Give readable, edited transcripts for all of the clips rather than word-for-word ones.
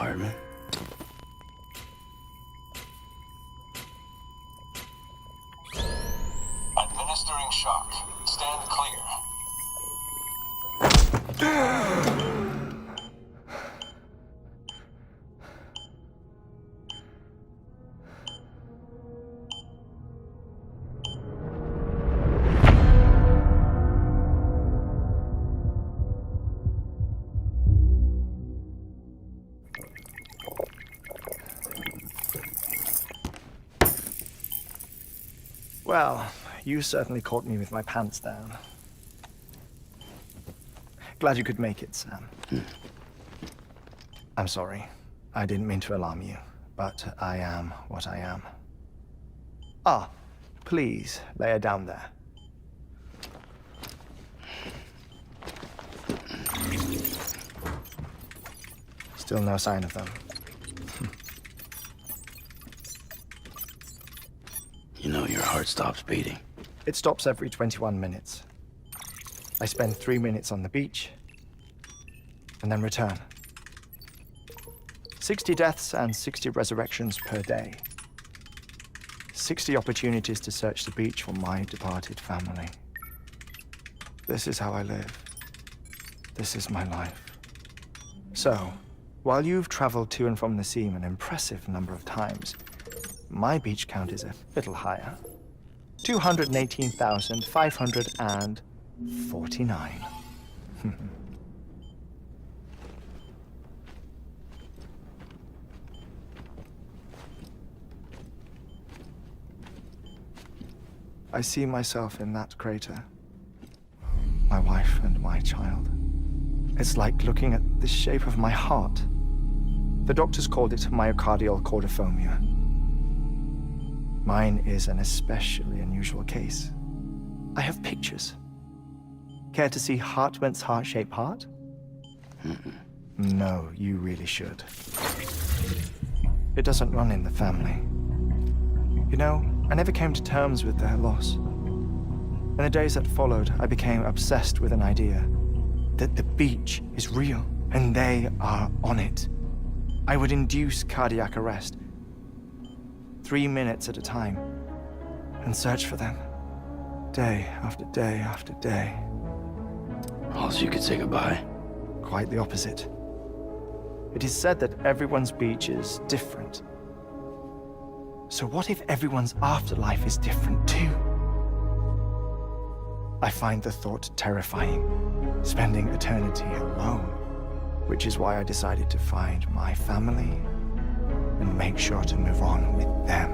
Heartman. Administering shock. Stand clear. Well, you certainly caught me with my pants down. Glad you could make it, Sam. I'm sorry. I didn't mean to alarm you, but I am what I am. Ah, please, lay her down there. Still no sign of them. You know your heart stops beating. It stops every 21 minutes. I spend 3 minutes on the beach, and then return. 60 deaths and 60 resurrections per day. 60 opportunities to search the beach for my departed family. This is how I live. This is my life. So, while you've traveled to and from the scene an impressive number of times, my beach count is a little higher. 218,549. I see myself in that crater. My wife and my child. It's like looking at the shape of my heart. The doctors called it myocardial cordiformia. Mine is an especially unusual case. I have pictures. Care to see Heartman's heart-shaped heart? No, you really should. It doesn't run in the family. You know, I never came to terms with their loss. In the days that followed, I became obsessed with an idea that the beach is real and they are on it. I would induce cardiac arrest, 3 minutes at a time, and search for them, day after day after day. Also, you could say goodbye. Quite the opposite. It is said that everyone's beach is different. So what if everyone's afterlife is different too? I find the thought terrifying, spending eternity alone, which is why I decided to find my family and make sure to move on with them.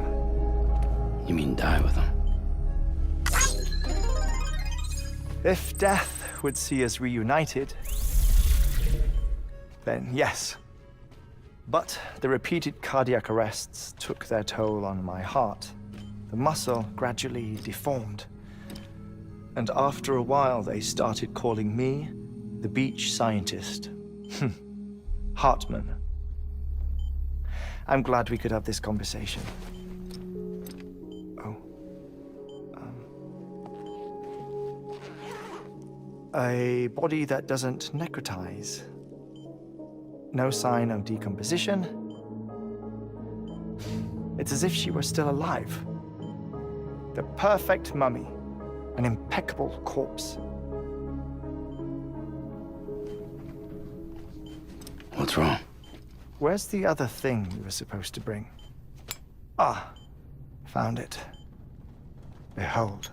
You mean die with them? If death would see us reunited, then yes. But the repeated cardiac arrests took their toll on my heart. The muscle gradually deformed. And after a while, they started calling me the beach scientist. Heartman. I'm glad we could have this conversation. Oh. A body that doesn't necrotize. No sign of decomposition. It's as if she were still alive. The perfect mummy. An impeccable corpse. What's wrong? Where's the other thing we were supposed to bring? Ah, found it. Behold.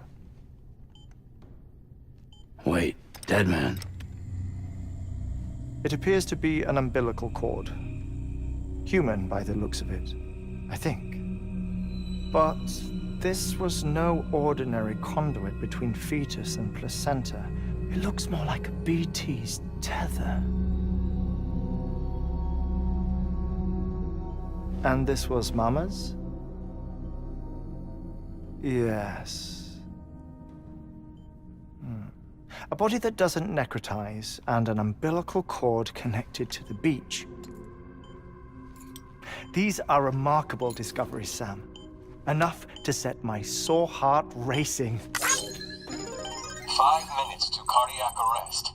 Wait, dead man. It appears to be an umbilical cord. Human by the looks of it, I think. But this was no ordinary conduit between fetus and placenta. It looks more like a BT's tether. And this was Mama's? Yes. A body that doesn't necrotize and an umbilical cord connected to the beach. These are remarkable discoveries, Sam. Enough to set my sore heart racing. 5 minutes to cardiac arrest.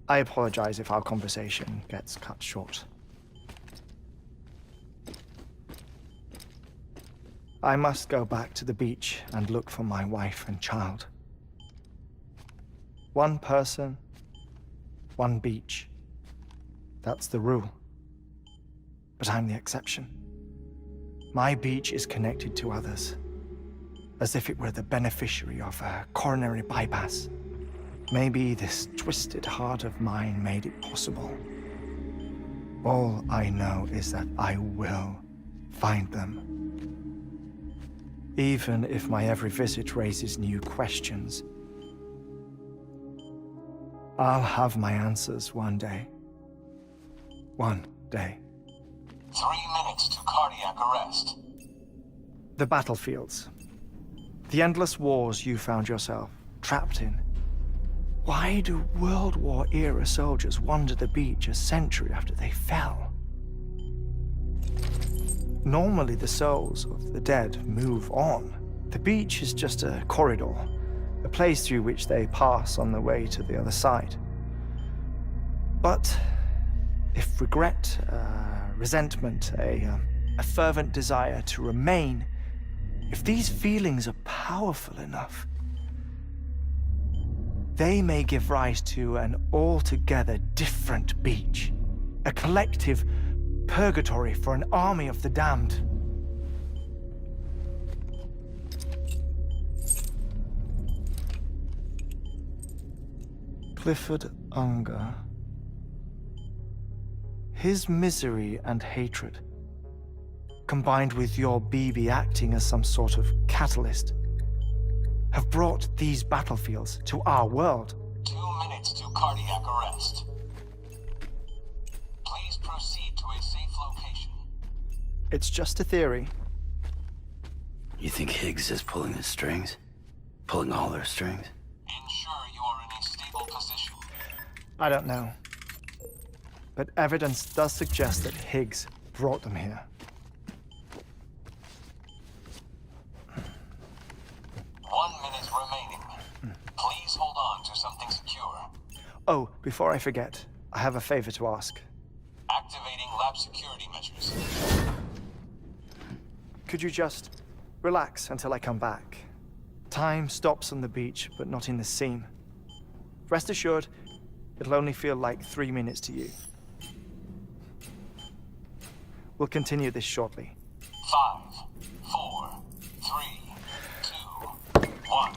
I apologize if our conversation gets cut short. I must go back to the beach and look for my wife and child. One person, one beach. That's the rule. But I'm the exception. My beach is connected to others, as if it were the beneficiary of a coronary bypass. Maybe this twisted heart of mine made it possible. All I know is that I will find them. Even if my every visit raises new questions, I'll have my answers one day. One day. 3 minutes to cardiac arrest. The battlefields. The endless wars you found yourself trapped in. Why do World War-era soldiers wander the beach a century after they fell? Normally the souls of the dead move on. The beach is just a corridor, a place through which they pass on the way to the other side. But if regret, resentment, a fervent desire to remain, if these feelings are powerful enough, they may give rise to an altogether different beach, a collective purgatory for an army of the damned. Clifford Unger. His misery and hatred, combined with your BB acting as some sort of catalyst, have brought these battlefields to our world. 2 minutes to cardiac arrest. Please proceed to a safe location. It's just a theory. You think Higgs is pulling the strings? Pulling all their strings? Ensure you are in a stable position. I don't know. But evidence does suggest that Higgs brought them here. 1 minute remaining. Please hold on to something secure. Oh, before I forget, I have a favor to ask. Activating lab security measures. Could you just relax until I come back? Time stops on the beach, but not in the scene. Rest assured, it'll only feel like 3 minutes to you. We'll continue this shortly. 5, 4, 3, 2, 1.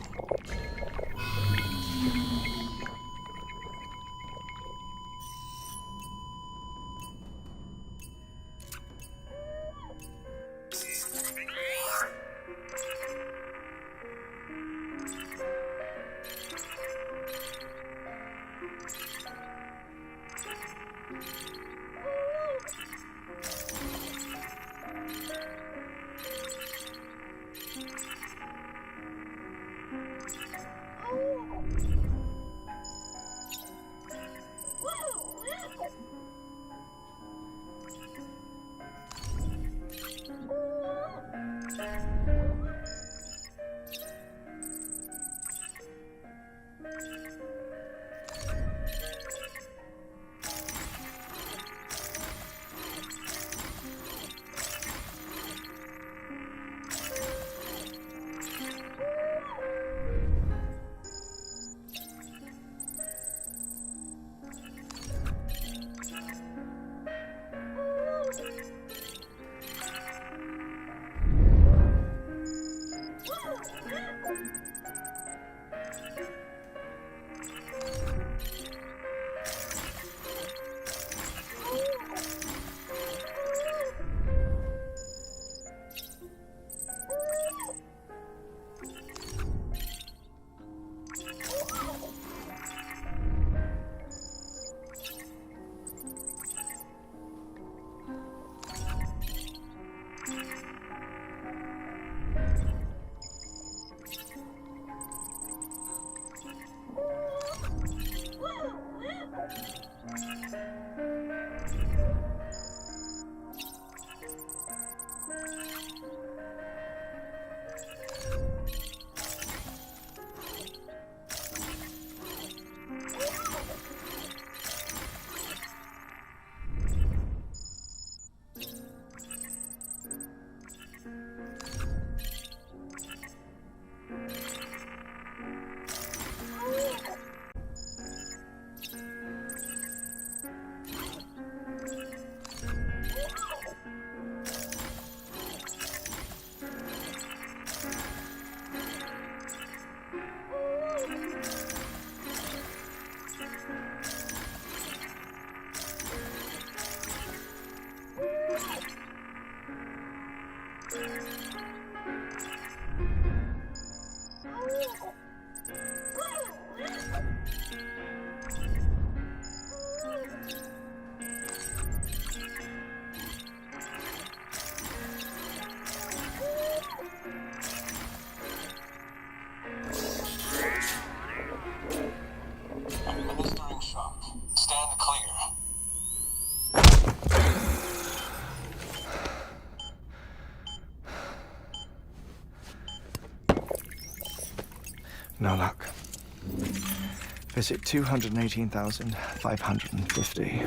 Visit 218,550.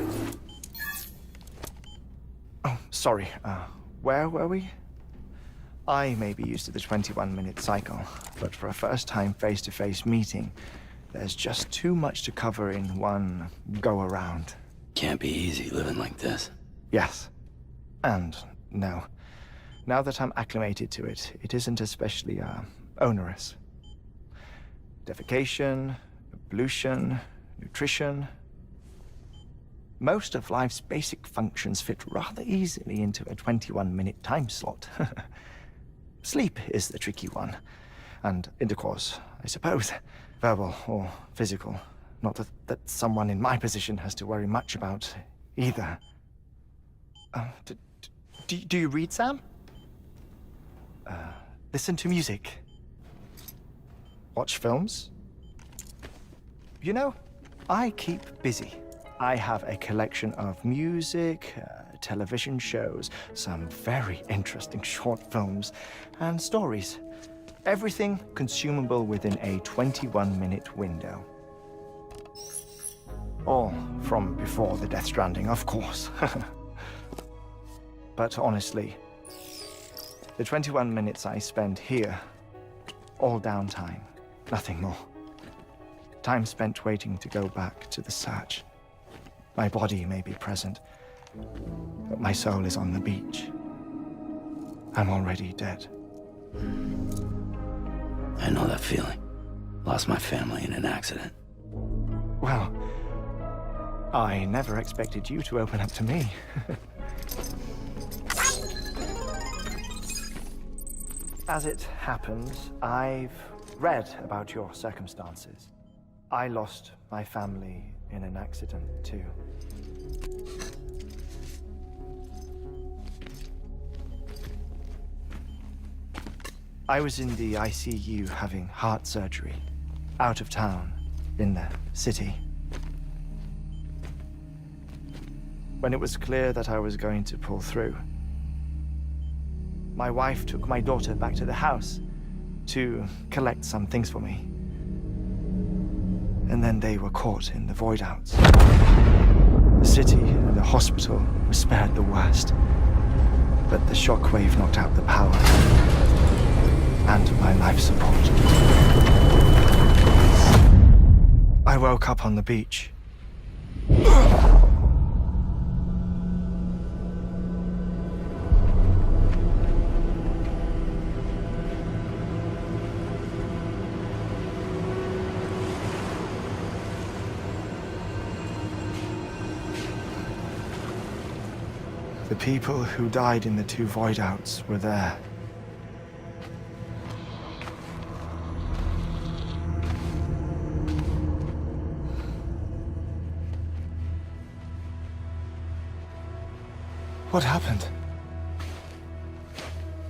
Oh, sorry. Where were we? I may be used to the 21-minute cycle, but for a first-time face-to-face meeting, there's just too much to cover in one go-around. Can't be easy living like this. Yes. And no. Now that I'm acclimated to it, it isn't especially, onerous. Defecation, ablution, nutrition. Most of life's basic functions fit rather easily into a 21-minute time slot. Sleep is the tricky one. And intercourse, I suppose. Verbal or physical. Not that someone in my position has to worry much about either. Do you read, Sam? Listen to music. Watch films? You know, I keep busy. I have a collection of music, television shows, some very interesting short films, and stories. Everything consumable within a 21-minute window. All from before the Death Stranding, of course. But honestly, the 21 minutes I spend here, all downtime, nothing more. Time spent waiting to go back to the search. My body may be present, but my soul is on the beach. I'm already dead. I know that feeling. Lost my family in an accident. Well, I never expected you to open up to me. As it happens, I've read about your circumstances. I lost my family in an accident, too. I was in the ICU having heart surgery, out of town, in the city. When it was clear that I was going to pull through, my wife took my daughter back to the house to collect some things for me. And then they were caught in the void outs. The city and the hospital were spared the worst, but the shockwave knocked out the power and my life support. I woke up on the beach. The people who died in the two void outs were there. What happened?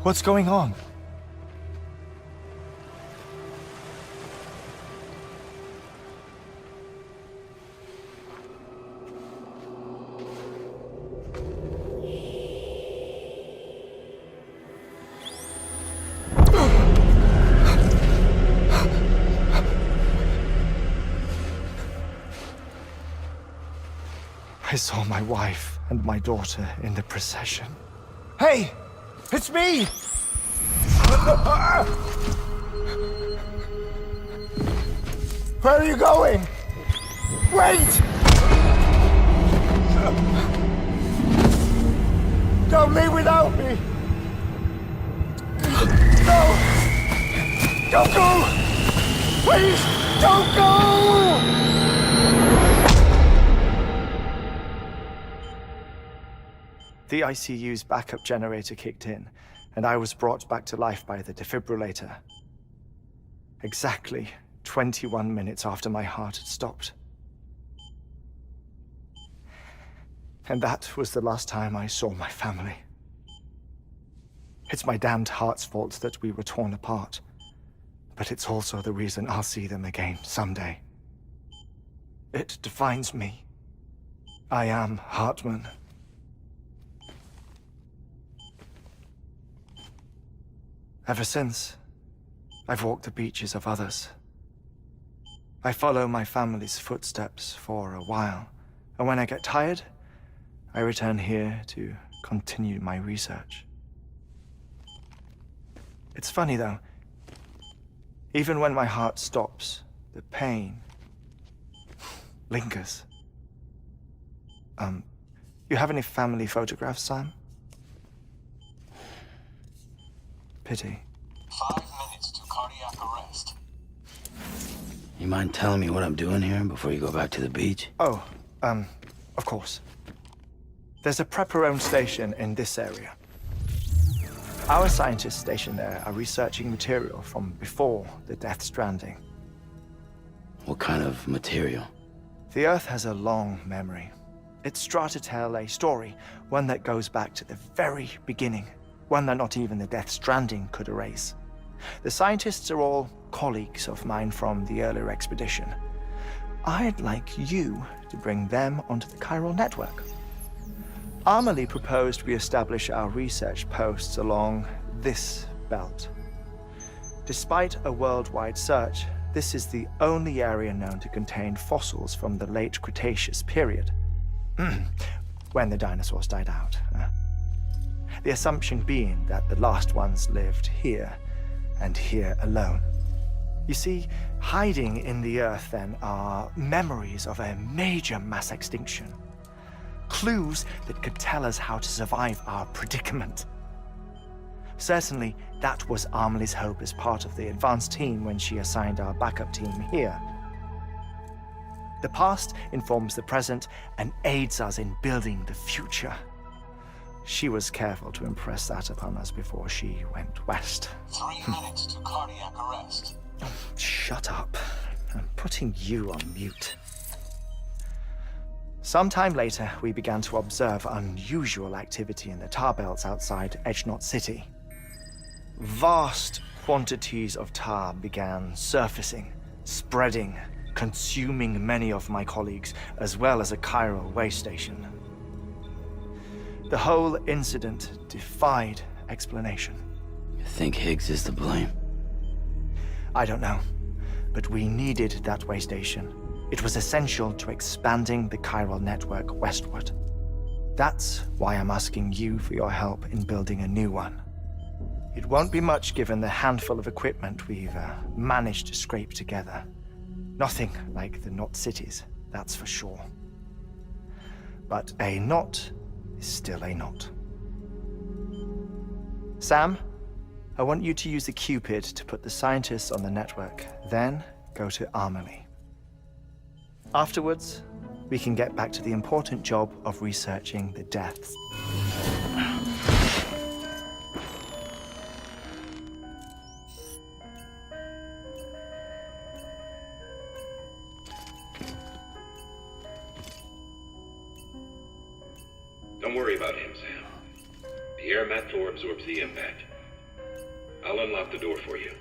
What's going on? I saw my wife and my daughter in the procession. Hey! It's me! Where are you going? Wait! Don't leave without me! No! Don't go! Please, don't go! The ICU's backup generator kicked in, and I was brought back to life by the defibrillator. Exactly 21 minutes after my heart had stopped. And that was the last time I saw my family. It's my damned heart's fault that we were torn apart, but it's also the reason I'll see them again someday. It defines me. I am Heartman. Ever since, I've walked the beaches of others. I follow my family's footsteps for a while, and when I get tired, I return here to continue my research. It's funny though, even when my heart stops, the pain lingers. You have any family photographs, Sam? Pity. 5 minutes to cardiac arrest. You mind telling me what I'm doing here before you go back to the beach? Oh, of course. There's a prep-your-own station in this area. Our scientists stationed there are researching material from before the Death Stranding. What kind of material? The Earth has a long memory. It's trying to tell a story, one that goes back to the very beginning, one that not even the Death Stranding could erase. The scientists are all colleagues of mine from the earlier expedition. I'd like you to bring them onto the chiral network. Amelie proposed we establish our research posts along this belt. Despite a worldwide search, this is the only area known to contain fossils from the late Cretaceous period, when the dinosaurs died out. The assumption being that the last ones lived here, and here alone. You see, hiding in the Earth then are memories of a major mass extinction. Clues that could tell us how to survive our predicament. Certainly, that was Amelie's hope as part of the advanced team when she assigned our backup team here. The past informs the present and aids us in building the future. She was careful to impress that upon us before she went west. 3 minutes to cardiac arrest. Shut up. I'm putting you on mute. Sometime later, we began to observe unusual activity in the tar belts outside Edgenot City. Vast quantities of tar began surfacing, spreading, consuming many of my colleagues, as well as a chiral way station. The whole incident defied explanation. You think Higgs is to blame? I don't know, but we needed that way station. It was essential to expanding the chiral network westward. That's why I'm asking you for your help in building a new one. It won't be much given the handful of equipment we've managed to scrape together. Nothing like the knot cities, that's for sure. But a knot is still a knot. Sam, I want you to use the Cupid to put the scientists on the network, then go to Amelie. Afterwards, we can get back to the important job of researching the deaths. Don't worry about him, Sam. The air mat floor absorbs the impact. I'll unlock the door for you.